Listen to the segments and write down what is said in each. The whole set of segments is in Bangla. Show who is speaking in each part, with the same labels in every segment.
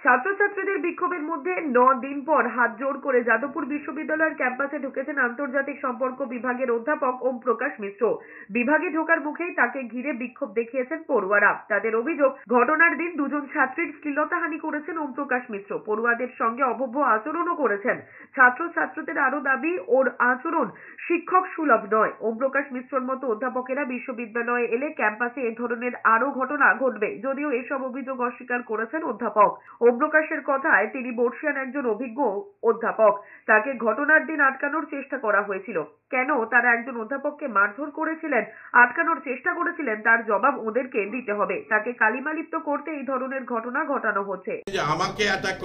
Speaker 1: ছাত্রছাত্রীদের বিক্ষোভের মধ্যে 9 দিন পর হাত জোড় করে যাদবপুর বিশ্ববিদ্যালয়ের ক্যাম্পাসে ঢুকেছেন আন্তর্জাতিক সম্পর্ক বিভাগের অধ্যাপক ওম প্রকাশ মিশ্র। বিভাগে ঢোকার মুখেই তাকে ঘিরে বিক্ষোভ দেখিয়েছেন পড়ুয়ারা। তাদের অভিযোগ, ঘটনার দিন দুজন ছাত্রীর শ্লীলতাহানি করেছেন ওম প্রকাশ মিশ্র, পড়ুয়াদের সঙ্গে অভব্য আচরণও করেছেন। ছাত্রছাত্রীদের আরো দাবি, ওর আচরণ শিক্ষক সুলভ নয়। ওম প্রকাশ মিশ্রর মতো অধ্যাপকেরা বিশ্ববিদ্যালয়ে এলে ক্যাম্পাসে এ ধরনের আরো ঘটনা ঘটবে। যদিও এসব অভিযোগ অস্বীকার করেছেন অধ্যাপক। ওম প্রকাশের কথায়, তিনি বর্ষিয়ান একজন অভিজ্ঞ অধ্যাপক। তাকে ঘটনার দিন আটকানোর চেষ্টা করা হয়েছিল। কেন তারা একজন অধ্যাপককে মারধর করেছিলেন, আটকানোর চেষ্টা করেছিলেন, তার জবাব ওদেরকে দিতে হবে। তাকে কালিমালিপ্ত করতে এই ধরনের ঘটনা ঘটানো হচ্ছে।
Speaker 2: আমাকে অ্যাটাক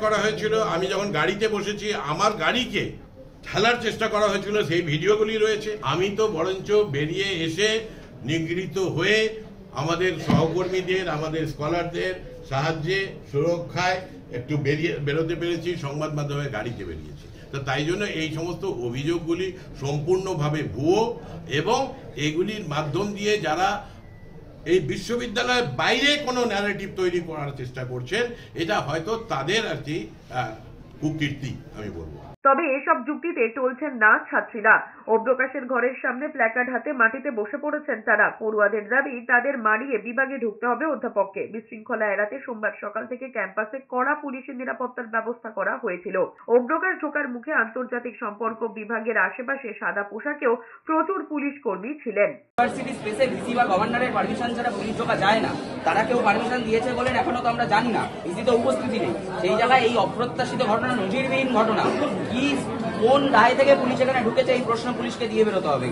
Speaker 2: করা হয়েছিল, আমি যখন গাড়িতে বসেছি আমার গাড়িকে ঠেলার চেষ্টা করা হয়েছিল, সেই ভিডিওগুলি রয়েছে। আমি তো বরঞ্চ বেরিয়ে এসে নিগৃহীত হয়ে আমাদের সহকর্মীদের, আমাদের স্কলারদের সাহায্যে, সুরক্ষায় একটু বেরোতে পেরেছি, সংবাদ মাধ্যমে গাড়িতে বেরিয়েছি। তো তাই জন্য এই সমস্ত অভিযোগগুলি সম্পূর্ণভাবে ভুয়ো, এবং এগুলির মাধ্যম দিয়ে যারা এই বিশ্ববিদ্যালয়ের বাইরে কোনো ন্যারেটিভ তৈরি করার চেষ্টা করছেন, এটা হয়তো তাদের আর কি কুকীর্তি আমি বলবো।
Speaker 1: তবে এসব যুক্তিতে টলছেন না ছাত্রীরা। ওম প্রকাশের ঘরের সামনে প্ল্যাকার্ড হাতে মাটিতে বসে পড়েছেন তারা। পড়ুয়াদের দাবি, তাদের মারিয়ে বিভাগে ঢুকতে হবে অধ্যাপককে। বিশৃঙ্খলা এড়াতে সোমবার সকাল থেকে ক্যাম্পাসে কড়া পুলিশি নিরাপত্তার ব্যবস্থা করা হয়েছিল। ওম প্রকাশ ঢোকার মুখে আন্তর্জাতিক সম্পর্ক বিভাগের আশেপাশে সাদা পোশাকেও প্রচুর পুলিশ কর্মী ছিলেন।
Speaker 3: ইউনিভার্সিটি স্পেসে ভিসি বা গভর্নরের পারমিশন ছাড়া পুলিশ ঢোকা যায় না। তারা কেউ পারমিশন দিয়েছে বলেন এখনো তো আমরা জানি না, ভিসি তো উপস্থিতি নেই। সেই জায়গায় এই অপ্রত্যাশিত ঘটনা, নজিরবিহীন ঘটনা, কি কোন দায় থেকে পুলিশ এখানে ঢুকেছে, এই প্রশ্ন পুলিশকে দিয়ে বেরোতে হবে।